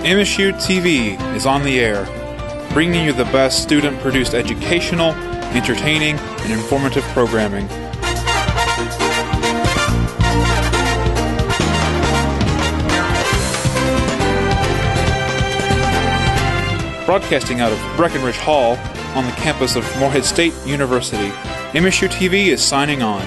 MSU TV is on the air, bringing you the best student-produced educational, entertaining, and informative programming. Broadcasting out of Breckenridge Hall on the campus of Morehead State University, MSU TV is signing on.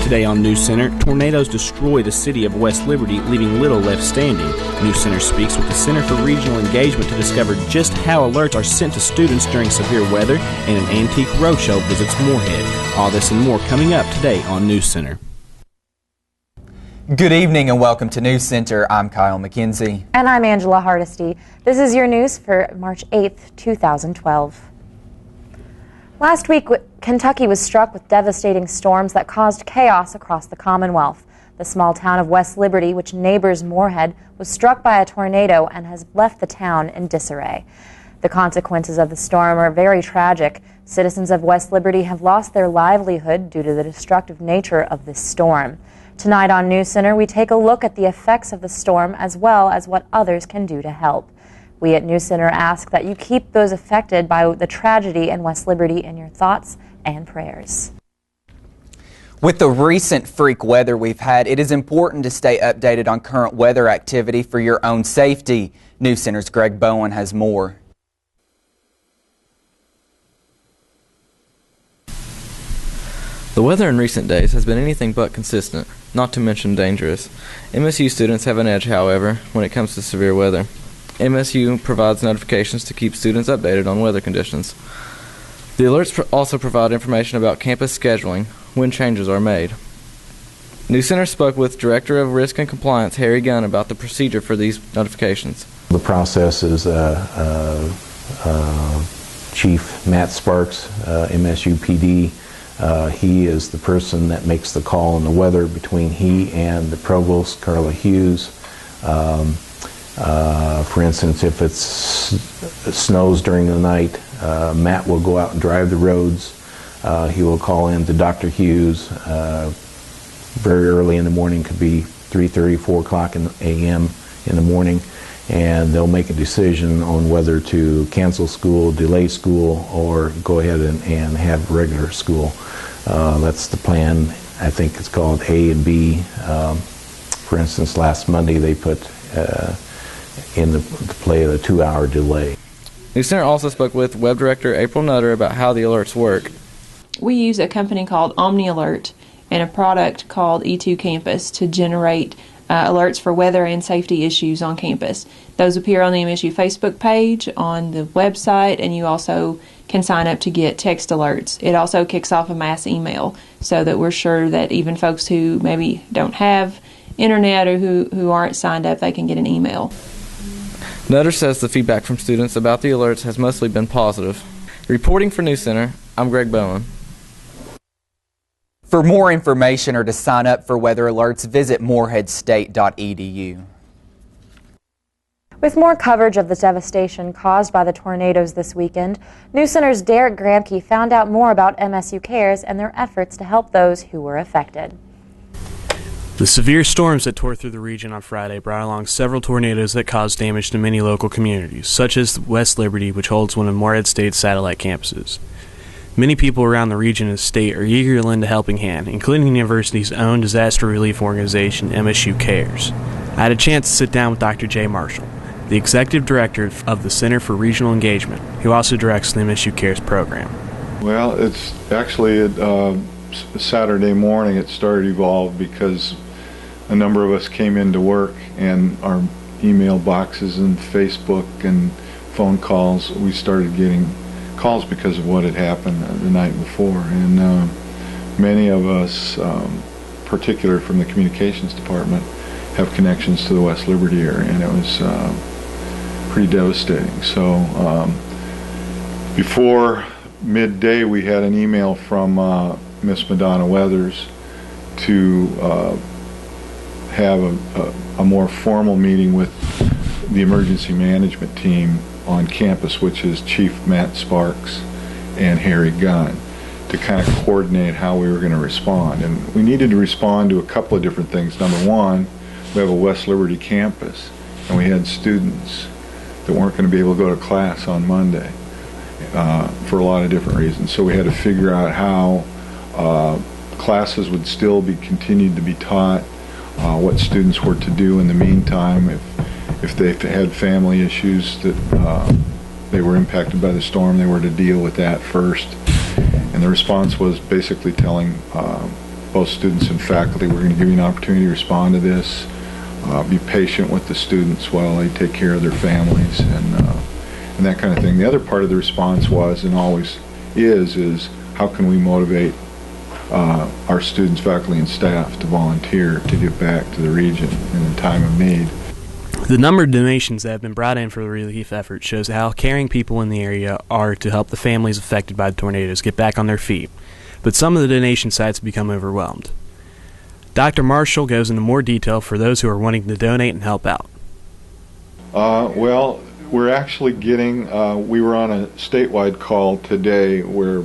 Today on NewsCenter, tornadoes destroy the city of West Liberty, leaving little left standing. NewsCenter speaks with the Center for Regional Engagement to discover just how alerts are sent to students during severe weather, and an antique roadshow visits Morehead. All this and more coming up today on NewsCenter. Good evening and welcome to NewsCenter. I'm Kyle McKenzie. And I'm Angela Hardesty. This is your news for March 8th, 2012. Last week, Kentucky was struck with devastating storms that caused chaos across the Commonwealth. The small town of West Liberty, which neighbors Morehead, was struck by a tornado and has left the town in disarray. The consequences of the storm are very tragic. Citizens of West Liberty have lost their livelihood due to the destructive nature of this storm. Tonight on NewsCenter, we take a look at the effects of the storm as well as what others can do to help. We at NewsCenter ask that you keep those affected by the tragedy in West Liberty in your thoughts and prayers. With the recent freak weather we've had, it is important to stay updated on current weather activity for your own safety. NewsCenter's Greg Bowen has more. The weather in recent days has been anything but consistent, not to mention dangerous. MSU students have an edge, however, when it comes to severe weather. MSU provides notifications to keep students updated on weather conditions. The alerts also provide information about campus scheduling when changes are made. NewsCenter spoke with Director of Risk and Compliance Harry Gunn about the procedure for these notifications. The process is Chief Matt Sparks, MSU PD. He is the person that makes the call on the weather between he and the provost, Carla Hughes. For instance, if it snows during the night, Matt will go out and drive the roads. He will call in to Dr. Hughes very early in the morning, could be 3:30, 4 o'clock a.m. in the morning, and they'll make a decision on whether to cancel school, delay school, or go ahead and have regular school. That's the plan. I think it's called A and B. For instance, last Monday they put in the play a 2-hour delay. NewsCenter also spoke with Web Director April Nutter about how the alerts work. We use a company called OmniAlert and a product called E2 Campus to generate alerts for weather and safety issues on campus. Those appear on the MSU Facebook page, on the website, and you also can sign up to get text alerts. It also kicks off a mass email so that we're sure that even folks who maybe don't have internet or who aren't signed up, they can get an email. Nutter says the feedback from students about the alerts has mostly been positive. Reporting for NewsCenter, I'm Greg Bowen. For more information or to sign up for weather alerts, visit moreheadstate.edu. With more coverage of the devastation caused by the tornadoes this weekend, NewsCenter's Derek Gramke found out more about MSU Cares and their efforts to help those who were affected. The severe storms that tore through the region on Friday brought along several tornadoes that caused damage to many local communities, such as West Liberty, which holds one of Morehead State's satellite campuses. Many people around the region and state are eager to lend a helping hand, including the university's own disaster relief organization, MSU Cares. I had a chance to sit down with Dr. Jay Marshall, the Executive Director of the Center for Regional Engagement, who also directs the MSU Cares program. Well, it's actually Saturday morning it started evolved because a number of us came into work and our email boxes and Facebook and phone calls, we started getting calls because of what had happened the night before, and many of us, particularly from the communications department, have connections to the West Liberty area, and it was pretty devastating. So before midday we had an email from Miss Madonna Weathers to have a more formal meeting with the emergency management team on campus, which is Chief Matt Sparks and Harry Gunn, to kind of coordinate how we were going to respond. And we needed to respond to a couple of different things. Number one, we have a West Liberty campus, and we had students that weren't going to be able to go to class on Monday for a lot of different reasons. So we had to figure out how classes would still be continued to be taught, what students were to do in the meantime if they had family issues that they were impacted by the storm, they were to deal with that first. And the response was basically telling both students and faculty, we're going to give you an opportunity to respond to this, be patient with the students while they take care of their families, and that kind of thing. The other part of the response was, and always is how can we motivate our students, faculty, and staff to volunteer to give back to the region in a time of need. The number of donations that have been brought in for the relief effort shows how caring people in the area are to help the families affected by the tornadoes get back on their feet. But some of the donation sites have become overwhelmed. Dr. Marshall goes into more detail for those who are wanting to donate and help out. Well, we're actually getting, we were on a statewide call today where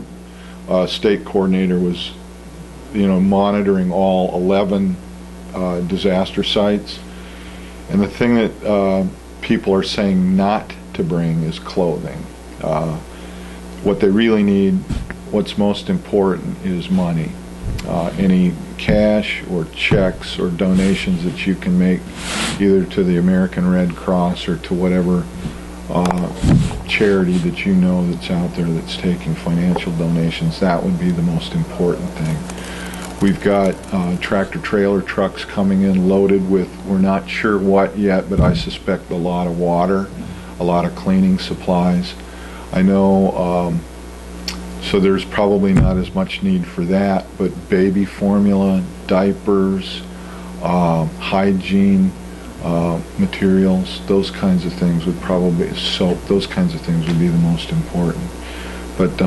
a state coordinator was, monitoring all 11 disaster sites. And the thing that people are saying not to bring is clothing. What they really need, what's most important, is money. Any cash or checks or donations that you can make either to the American Red Cross or to whatever charity that you know that's out there that's taking financial donations, that would be the most important thing. We've got tractor-trailer trucks coming in loaded with, we're not sure what yet, but I suspect a lot of water, a lot of cleaning supplies. I know, so there's probably not as much need for that, but baby formula, diapers, hygiene materials, those kinds of things would probably, soap, those kinds of things would be the most important. But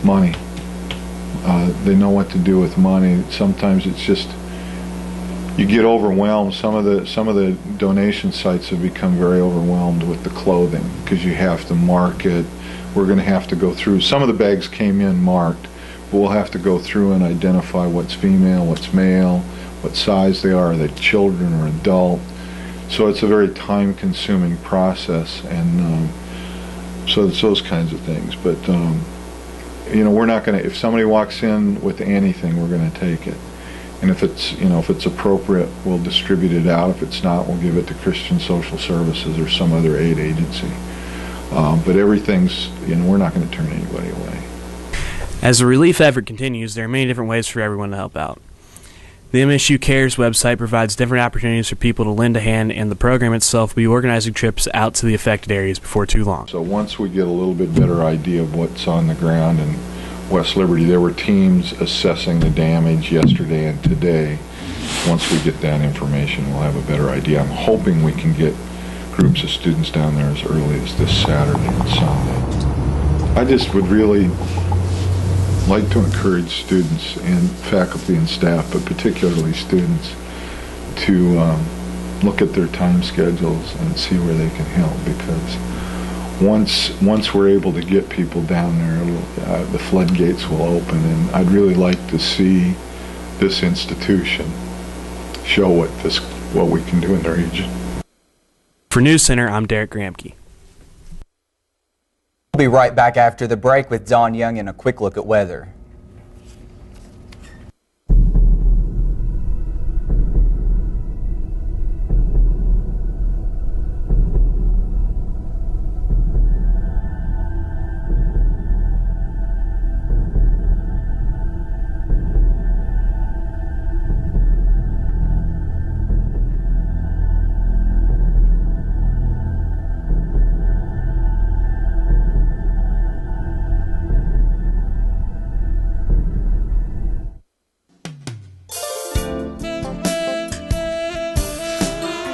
money. They know what to do with money. Sometimes it's just you get overwhelmed. Some of the donation sites have become very overwhelmed with the clothing because you have to mark it. We're going to have to go through. Some of the bags came in marked, but we'll have to go through and identify what's female, what's male, what size they are they children or adult. So it's a very time-consuming process, and so it's those kinds of things. But we're not going to, if somebody walks in with anything, we're going to take it. And if it's appropriate, we'll distribute it out. If it's not, we'll give it to Christian Social Services or some other aid agency. But everything's, we're not going to turn anybody away. As the relief effort continues, there are many different ways for everyone to help out. The MSU Cares website provides different opportunities for people to lend a hand, and the program itself will be organizing trips out to the affected areas before too long. So once we get a little bit better idea of what's on the ground in West Liberty, there were teams assessing the damage yesterday and today. Once we get that information, we'll have a better idea. I'm hoping we can get groups of students down there as early as this Saturday and Sunday. I just would really like to encourage students and faculty and staff, but particularly students, to look at their time schedules and see where they can help, because once we're able to get people down there, the floodgates will open, and I'd really like to see this institution show what we can do in the region. For NewsCenter, I'm Derek Gramke. We'll be right back after the break with Don Young and a quick look at weather.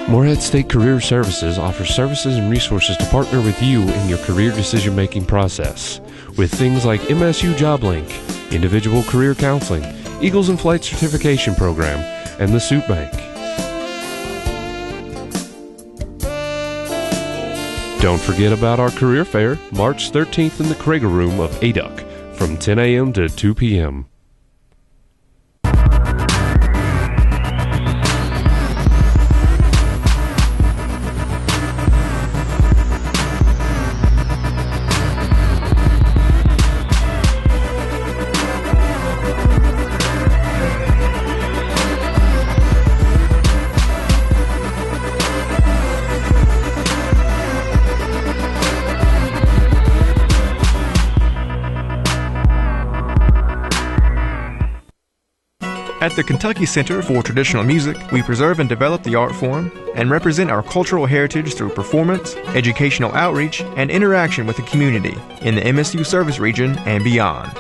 Morehead State Career Services offers services and resources to partner with you in your career decision-making process with things like MSU JobLink, individual career counseling, Eagles in Flight certification program, and the Suit Bank. Don't forget about our career fair, March 13th in the Krager Room of ADUC, from 10 a.m. to 2 p.m. At the Kentucky Center for Traditional Music, we preserve and develop the art form and represent our cultural heritage through performance, educational outreach, and interaction with the community in the MSU service region and beyond.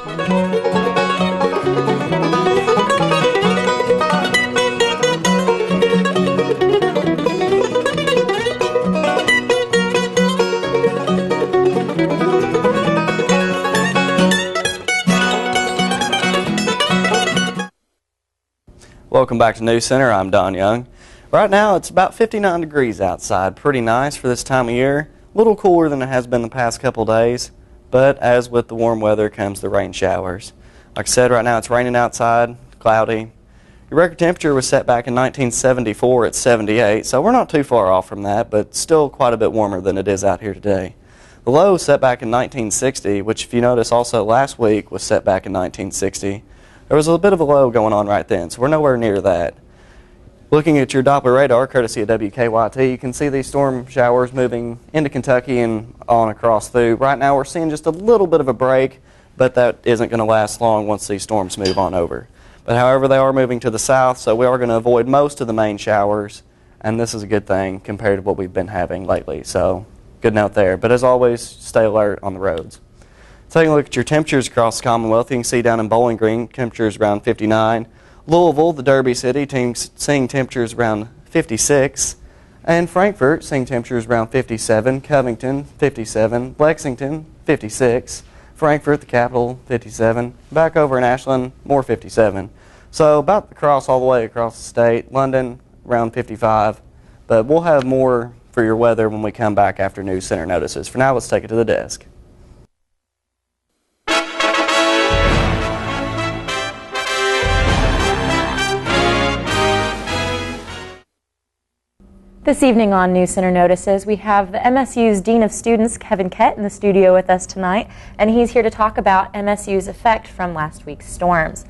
Welcome back to NewsCenter. I'm Don Young. Right now it's about 59 degrees outside. Pretty nice for this time of year. A little cooler than it has been the past couple days, but as with the warm weather comes the rain showers. Like I said, right now it's raining outside, cloudy. Your record temperature was set back in 1974 at 78, so we're not too far off from that, but still quite a bit warmer than it is out here today. The low set back in 1960, which if you notice also last week was set back in 1960. There was a bit of a low going on right then, so we're nowhere near that. Looking at your Doppler radar, courtesy of WKYT, you can see these storm showers moving into Kentucky and on across through. Right now we're seeing just a little bit of a break, but that isn't going to last long once these storms move on over. But however, they are moving to the south, so we are going to avoid most of the main showers, and this is a good thing compared to what we've been having lately. So good note there. But as always, stay alert on the roads. Taking a look at your temperatures across the Commonwealth, you can see down in Bowling Green, temperatures around 59. Louisville, the Derby City, seeing temperatures around 56. And Frankfort, seeing temperatures around 57. Covington, 57. Lexington, 56. Frankfort, the capital, 57. Back over in Ashland, more 57. So about across all the way across the state. London, around 55. But we'll have more for your weather when we come back after News Center notices. For now, let's take it to the desk. This evening on News Center Notices, we have the MSU's Dean of Students, Kevin Kett, in the studio with us tonight, and he's here to talk about MSU's effect from last week's storms.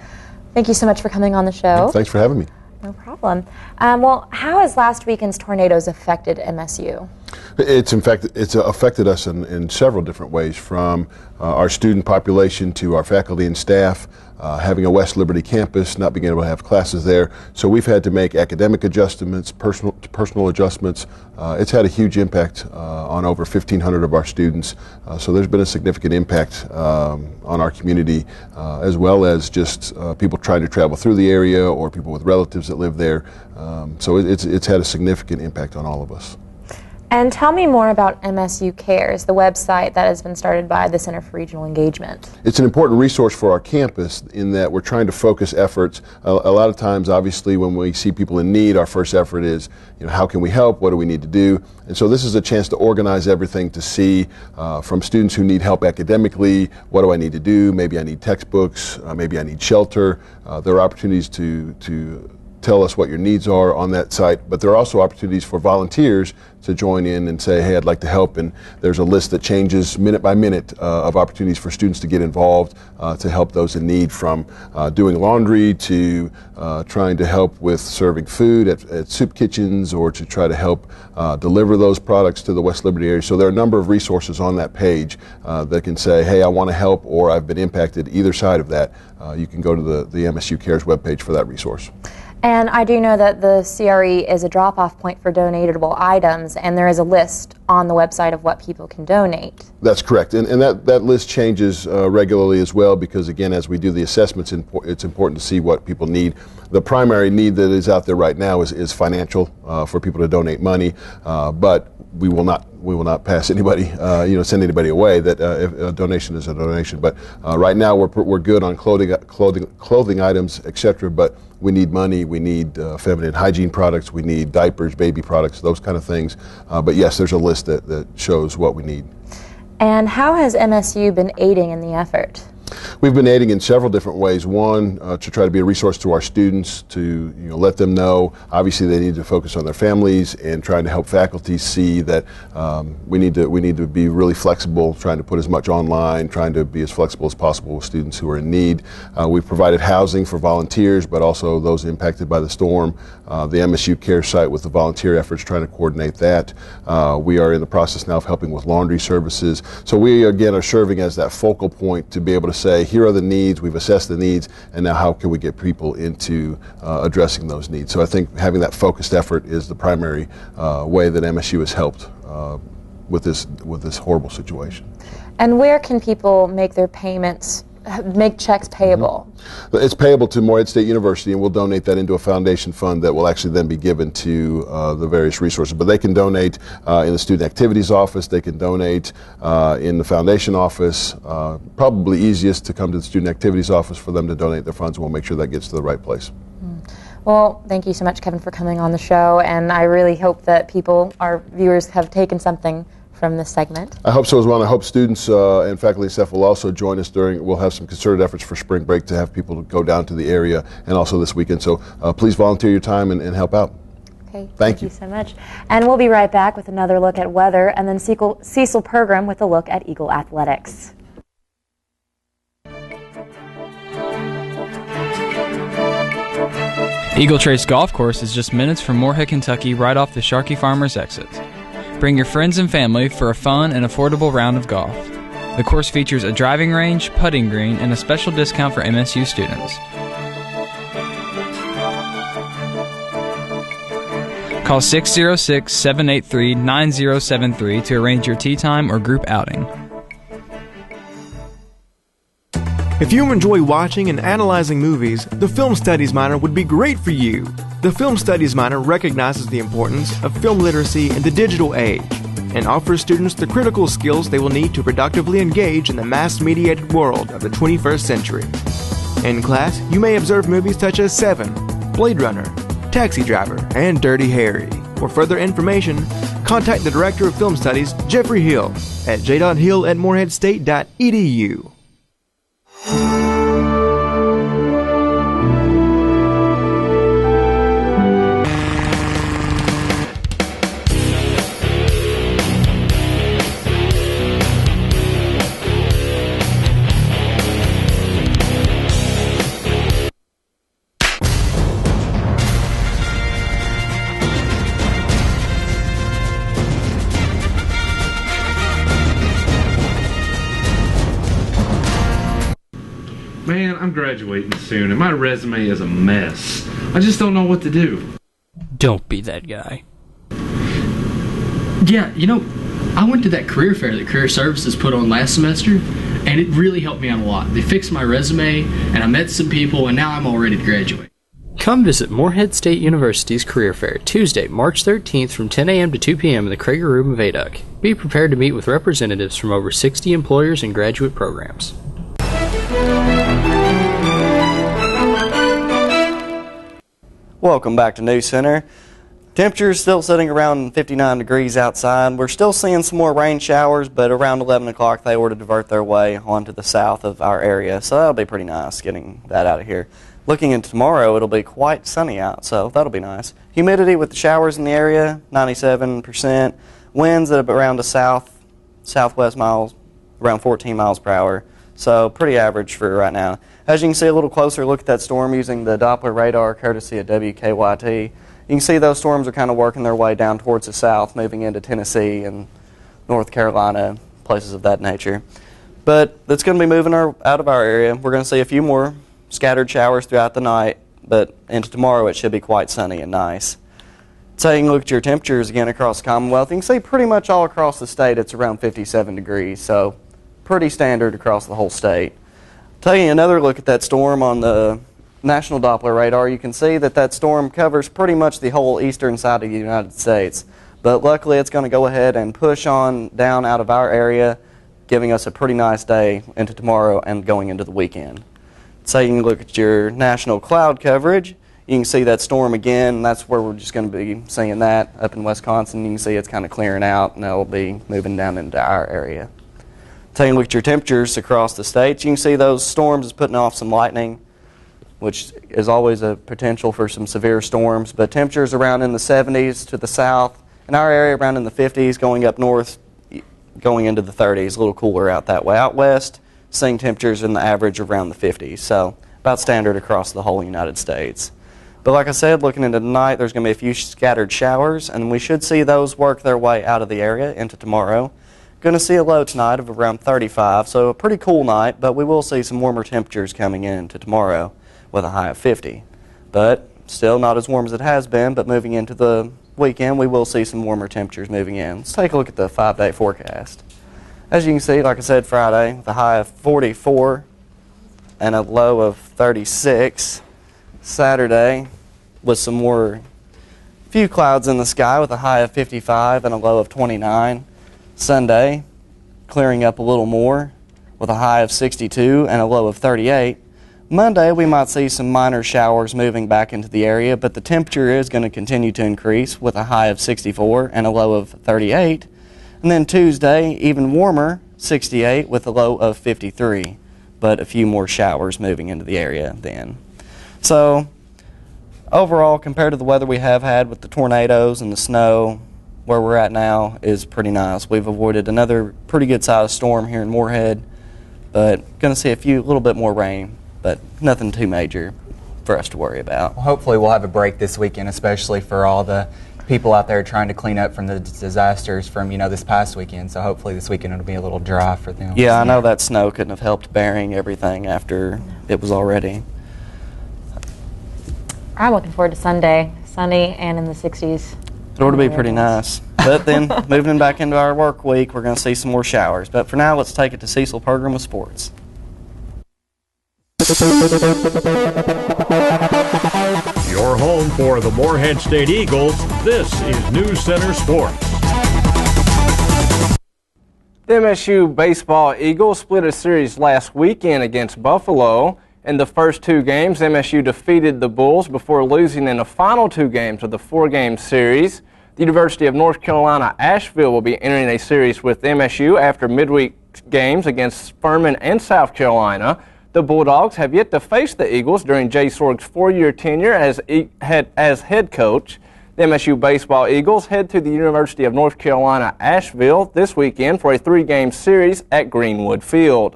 Thank you so much for coming on the show. Thanks for having me. No problem. Well, how has last weekend's tornadoes affected MSU? It's affected us in several different ways, from our student population to our faculty and staff, having a West Liberty campus, not being able to have classes there. So we've had to make academic adjustments, personal adjustments. It's had a huge impact on over 1,500 of our students. So there's been a significant impact on our community, as well as just people trying to travel through the area or people with relatives that live there. So it's had a significant impact on all of us. And tell me more about MSU Cares, the website that has been started by the Center for Regional Engagement. It's an important resource for our campus in that we're trying to focus efforts. A lot of times, obviously, when we see people in need, our first effort is, how can we help? What do we need to do? And so this is a chance to organize everything to see from students who need help academically, what do I need to do? Maybe I need textbooks, maybe I need shelter. There are opportunities to tell us what your needs are on that site, but there are also opportunities for volunteers to join in and say, hey, I'd like to help, and there's a list that changes minute by minute of opportunities for students to get involved to help those in need, from doing laundry to trying to help with serving food at soup kitchens, or to try to help deliver those products to the West Liberty area. So there are a number of resources on that page that can say, hey, I want to help, or I've been impacted. Either side of that, you can go to the MSU Cares webpage for that resource. And I do know that the CRE is a drop-off point for donatable items, and there is a list on the website of what people can donate. That's correct, and that list changes regularly as well, because again, as we do the assessments, it's important to see what people need. The primary need that is out there right now is financial, for people to donate money, but we will not pass anybody, send anybody away. That if a donation is a donation. But right now we're good on clothing items, etc. But we need money. We need feminine hygiene products. We need diapers, baby products, those kind of things. But yes, there's a list that shows what we need. And how has MSU been aiding in the effort? We've been aiding in several different ways. One, to try to be a resource to our students, to let them know, obviously they need to focus on their families, and trying to help faculty see that we need to be really flexible, trying to put as much online, trying to be as flexible as possible with students who are in need. We've provided housing for volunteers, but also those impacted by the storm. The MSU Care site with the volunteer efforts, trying to coordinate that. We are in the process now of helping with laundry services. So we again are serving as that focal point to be able to say, here are the needs, we've assessed the needs, and now how can we get people into addressing those needs. So I think having that focused effort is the primary way that MSU has helped with this horrible situation. And where can people make their payments, make checks payable? It's payable to Morehead State University, and we'll donate that into a foundation fund that will actually then be given to the various resources. But they can donate in the Student Activities Office, they can donate in the foundation office. Probably easiest to come to the Student Activities Office for them to donate their funds, and we'll make sure that gets to the right place. Well, thank you so much, Kevin, for coming on the show, and I really hope that people, our viewers, have taken something from this segment. I hope so as well, and I hope students and faculty and staff will also join us we'll have some concerted efforts for spring break to have people go down to the area, and also this weekend. So please volunteer your time and help out. Okay, thank you so much. And we'll be right back with another look at weather, and then Cecil Pergram with a look at Eagle Athletics. Eagle Trace Golf Course is just minutes from Morehead, Kentucky, right off the Sharkey Farmers exit. Bring your friends and family for a fun and affordable round of golf. The course features a driving range, putting green, and a special discount for MSU students. Call 606-783-9073 to arrange your tee time or group outing. If you enjoy watching and analyzing movies, the Film Studies minor would be great for you. The Film Studies minor recognizes the importance of film literacy in the digital age and offers students the critical skills they will need to productively engage in the mass-mediated world of the 21st century. In class, you may observe movies such as Seven, Blade Runner, Taxi Driver, and Dirty Harry. For further information, contact the Director of Film Studies, Jeffrey Hill, at j.hill@moreheadstate.edu. Man, I'm graduating soon, and my resume is a mess. I just don't know what to do. Don't be that guy. Yeah, I went to that career fair that Career Services put on last semester, and it really helped me out a lot. They fixed my resume, and I met some people, and now I'm all ready to graduate. Come visit Morehead State University's Career Fair Tuesday, March 13th from 10 a.m. to 2 p.m. in the Krager Room of ADUC. Be prepared to meet with representatives from over 60 employers and graduate programs. Welcome back to NewsCenter. Temperatures still sitting around 59 degrees outside. We're still seeing some more rain showers, but around 11 o'clock they were to divert their way onto the south of our area, so that'll be pretty nice getting that out of here. Looking into tomorrow, it'll be quite sunny out, so that'll be nice. Humidity with the showers in the area, 97%. Winds at around the southwest miles, around 14 miles per hour. So pretty average for right now. As you can see, a little closer look at that storm using the Doppler radar courtesy of WKYT. You can see those storms are kind of working their way down towards the south, moving into Tennessee and North Carolina, places of that nature. But that's going to be moving out of our area. We're going to see a few more scattered showers throughout the night, but into tomorrow it should be quite sunny and nice. So you can look at your temperatures again across the Commonwealth. You can see pretty much all across the state it's around 57 degrees, so pretty standard across the whole state. Taking another look at that storm on the National Doppler radar, you can see that storm covers pretty much the whole eastern side of the United States. But luckily it's going to go ahead and push on down out of our area, giving us a pretty nice day into tomorrow and going into the weekend. So you can look at your national cloud coverage. You can see that storm again. That's where we're just going to be seeing that up in Wisconsin. You can see it's kind of clearing out, and that'll be moving down into our area. Taking a look at your temperatures across the state, you can see those storms is putting off some lightning, which is always a potential for some severe storms. But temperatures around in the 70s to the south. In our area, around in the 50s, going up north, going into the 30s, a little cooler out that way. Out west, seeing temperatures in the average around the 50s, so about standard across the whole United States. But like I said, looking into tonight, there's going to be a few scattered showers, and we should see those work their way out of the area into tomorrow. Going to see a low tonight of around 35, so a pretty cool night, but we will see some warmer temperatures coming into tomorrow with a high of 50. But still not as warm as it has been, but moving into the weekend, we will see some warmer temperatures moving in. Let's take a look at the 5-day forecast. As you can see, like I said, Friday, with a high of 44 and a low of 36. Saturday, with some more few clouds in the sky with a high of 55 and a low of 29. Sunday, clearing up a little more with a high of 62 and a low of 38. Monday, we might see some minor showers moving back into the area, but the temperature is going to continue to increase with a high of 64 and a low of 38. And then Tuesday, even warmer, 68 with a low of 53, but a few more showers moving into the area then. So, overall, compared to the weather we have had with the tornadoes and the snow, where we're at now is pretty nice. We've avoided another pretty good sized storm here in Moorhead, but going to see a little bit more rain, but nothing too major for us to worry about. Well, hopefully we'll have a break this weekend, especially for all the people out there trying to clean up from the disasters from, this past weekend. So hopefully this weekend it'll be a little dry for them. Yeah, I know that snow couldn't have helped burying everything after it was already. I'm looking forward to Sunday. Sunny and in the 60s. It ought to be pretty nice. But then, moving back into our work week, we're going to see some more showers. But for now, let's take it to Cecil Pergram with sports. Your home for the Moorhead State Eagles, this is NewsCenter Sports. The MSU baseball Eagles split a series last weekend against Buffalo. In the first two games, MSU defeated the Bulls before losing in the final two games of the four-game series. The University of North Carolina Asheville will be entering a series with MSU after midweek games against Furman and South Carolina. The Bulldogs have yet to face the Eagles during Jay Sorg's four-year tenure as head coach. The MSU baseball Eagles head to the University of North Carolina Asheville this weekend for a three-game series at Greenwood Field.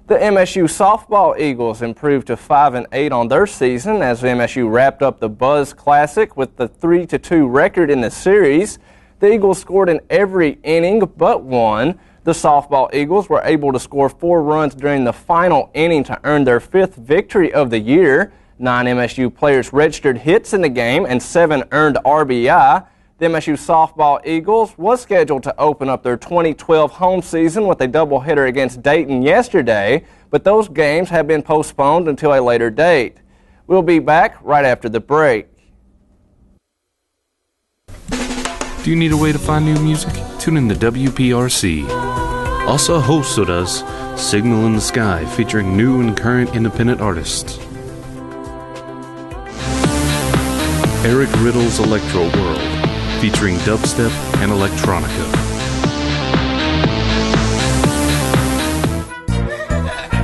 The MSU softball Eagles improved to 5-8 on their season as MSU wrapped up the Buzz Classic with the 3-2 record in the series. The Eagles scored in every inning but one. The softball Eagles were able to score 4 runs during the final inning to earn their 5th victory of the year. 9 MSU players registered hits in the game and 7 earned RBI. The MSU softball Eagles was scheduled to open up their 2012 home season with a doubleheader against Dayton yesterday, but those games have been postponed until a later date. We'll be back right after the break. Do you need a way to find new music? Tune in to WPRC. Also hosts with us, Signal in the Sky, featuring new and current independent artists. Eric Riddle's Electro World, featuring dubstep and electronica.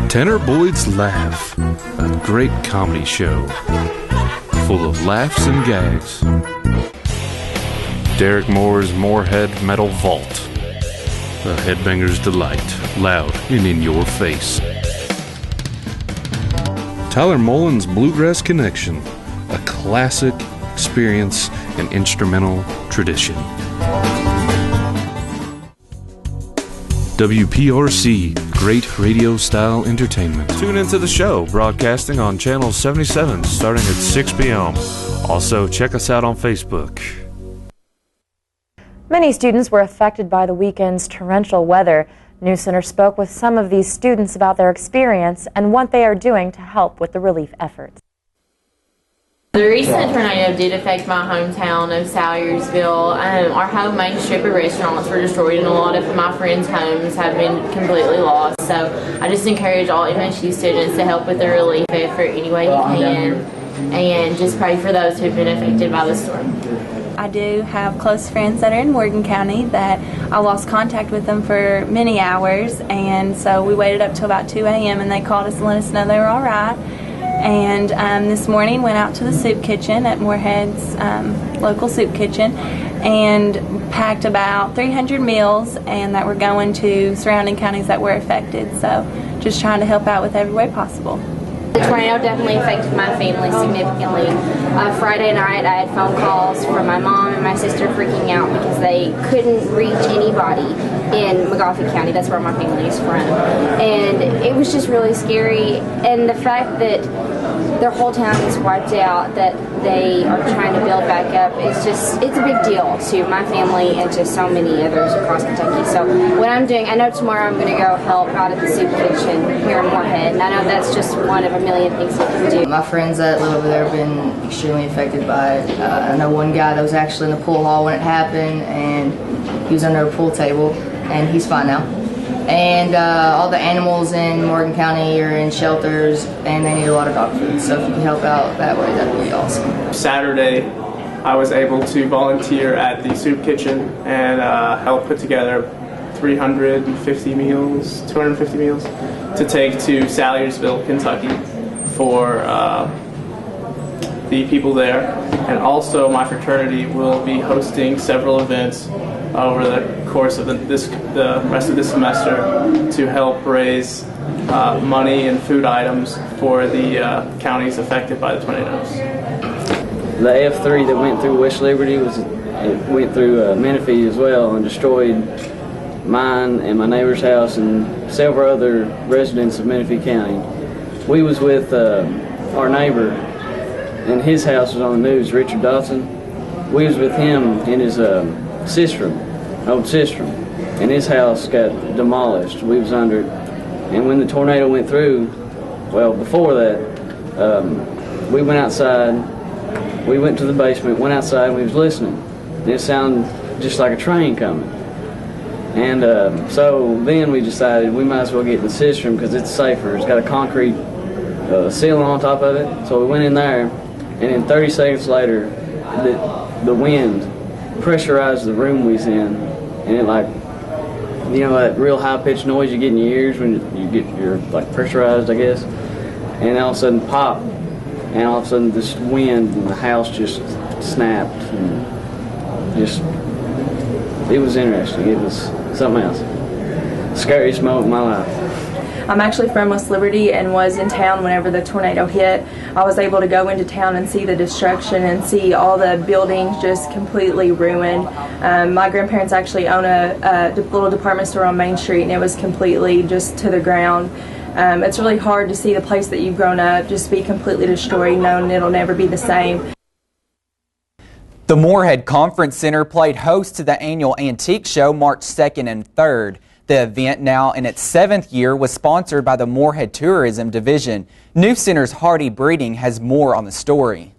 Tanner Boyd's Laugh, a great comedy show, full of laughs and gags. Derek Moore's Moorhead Metal Vault, a headbanger's delight, loud and in your face. Tyler Mullen's Bluegrass Connection, a classic experience and instrumental tradition. WPRC, great radio-style entertainment. Tune into the show, broadcasting on Channel 77 starting at 6 p.m. Also, check us out on Facebook. Many students were affected by the weekend's torrential weather. NewsCenter spoke with some of these students about their experience and what they are doing to help with the relief efforts. The recent tornado did affect my hometown of Salyersville. Our home main strip of restaurants were destroyed and a lot of my friends' homes have been completely lost. So I just encourage all MSU students to help with the relief effort any way you can and just pray for those who have been affected by the storm. I I do have close friends that are in Morgan County that I lost contact with them for many hours, and so we waited up till about 2 a.m. and they called us and let us know they were all right. And this morning went out to the soup kitchen at Moorhead's local soup kitchen and packed about 300 meals, and that were going to surrounding counties that were affected. So just trying to help out with every way possible. The tornado definitely affected my family significantly. Friday night I had phone calls from my mom and my sister freaking out because they couldn't reach anybody in McGoffey County. That's where my family is from. And it was just really scary. And the fact that their whole town is wiped out, that they are trying to build back up, it's a big deal to my family and to so many others across Kentucky. So what I'm doing, I know tomorrow I'm going to go help out at the soup kitchen here in Moorhead, and I know that's just one of a million things you can do. My friends that live over there have been extremely affected by it. I know one guy that was actually in the pool hall when it happened, and he was under a pool table, and he's fine now. And all the animals in Morgan County are in shelters, and they need a lot of dog food. So if you can help out that way, that'd be awesome. Saturday, I was able to volunteer at the soup kitchen and help put together 250 meals to take to Salyersville, Kentucky for the people there. And also my fraternity will be hosting several events over the course of the rest of this semester to help raise money and food items for the counties affected by the tornadoes. The F3 that went through West Liberty went through Menifee as well and destroyed mine and my neighbor's house and several other residents of Menifee County. We was with our neighbor, and his house was on the news, Richard Dotson. We was with him in his old sistrum, and his house got demolished. We was under it. And when the tornado went through, well, before that, we went outside. We went to the basement, went outside, and we was listening. And it sounded just like a train coming. And so then we decided we might as well get in the cistern because it's safer. It's got a concrete ceiling on top of it. So we went in there, and then 30 seconds later, the wind pressurized the room we was in, and it like, you know, that real high-pitched noise you get in your ears when you're like pressurized, I guess. And all of a sudden pop, and all of a sudden this wind and the house just snapped, and just, it was interesting. It was something else. Scariest moment of my life. I'm actually from West Liberty and was in town whenever the tornado hit. I was able to go into town and see the destruction and see all the buildings just completely ruined. My grandparents actually own a little department store on Main Street, and it was completely just to the ground. It's really hard to see the place that you've grown up just be completely destroyed, knowing it'll never be the same. The Moorhead Conference Center played host to the annual Antique Show March 2nd and 3rd. The event, now in its 7th year, was sponsored by the Moorhead Tourism Division. NewsCenter's Hardy Breeding has more on the story.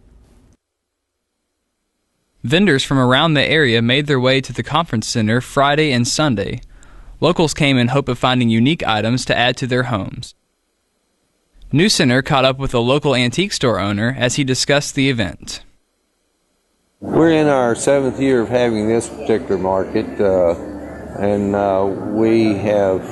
Vendors from around the area made their way to the conference center Friday and Sunday. Locals came in hope of finding unique items to add to their homes. NewsCenter caught up with a local antique store owner as he discussed the event. We're in our 7th year of having this particular market, and we have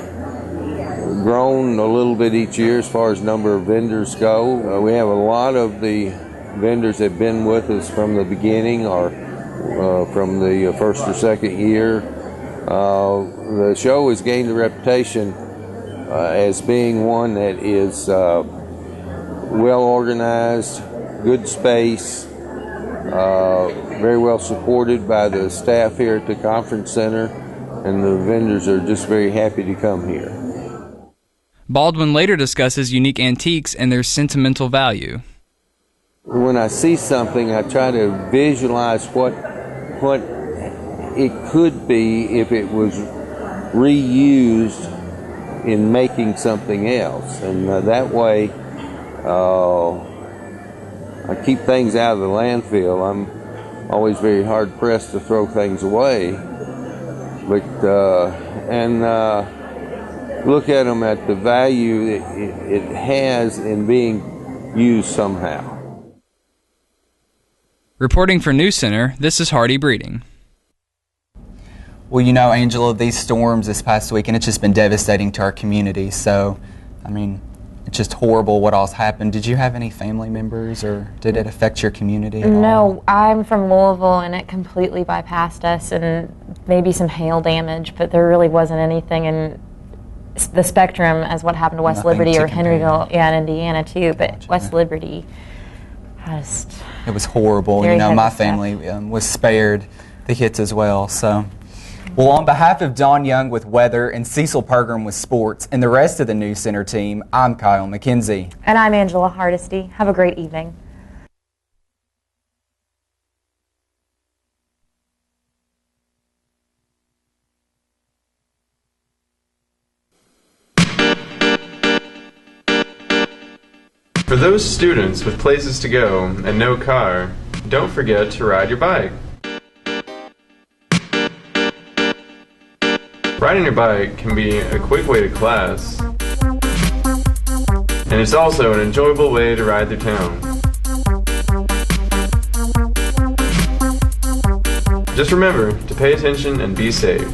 grown a little bit each year as far as number of vendors go. We have a lot of the vendors that have been with us from the beginning or from the first or second year. The show has gained a reputation as being one that is well organized, good space, very well supported by the staff here at the conference center, and the vendors are just very happy to come here. Baldwin later discusses unique antiques and their sentimental value. When I see something, I try to visualize what it could be if it was reused in making something else, and that way I keep things out of the landfill. I'm always very hard pressed to throw things away, but and look at them at the value it has in being used somehow. Reporting for NewsCenter, this is Hardy Breeding. Well, you know, Angela, these storms this past week, and it's just been devastating to our community. So, I mean, it's just horrible what all's happened. Did you have any family members, or did it affect your community at all? No, I'm from Louisville, and it completely bypassed us, and maybe some hail damage, but there really wasn't anything in the spectrum as what happened to West Nothing Liberty to or compare. Henryville, yeah, and Indiana too. But Gotcha. West Liberty, just It was horrible. Very You know, heavy my stuff. family was spared the hits as well. So, well, on behalf of Don Young with weather and Cecil Pergram with sports and the rest of the News Center team, I'm Kyle McKenzie. And I'm Angela Hardesty. Have a great evening. For those students with places to go and no car, don't forget to ride your bike. Riding your bike can be a quick way to class, and it's also an enjoyable way to ride through town. Just remember to pay attention and be safe.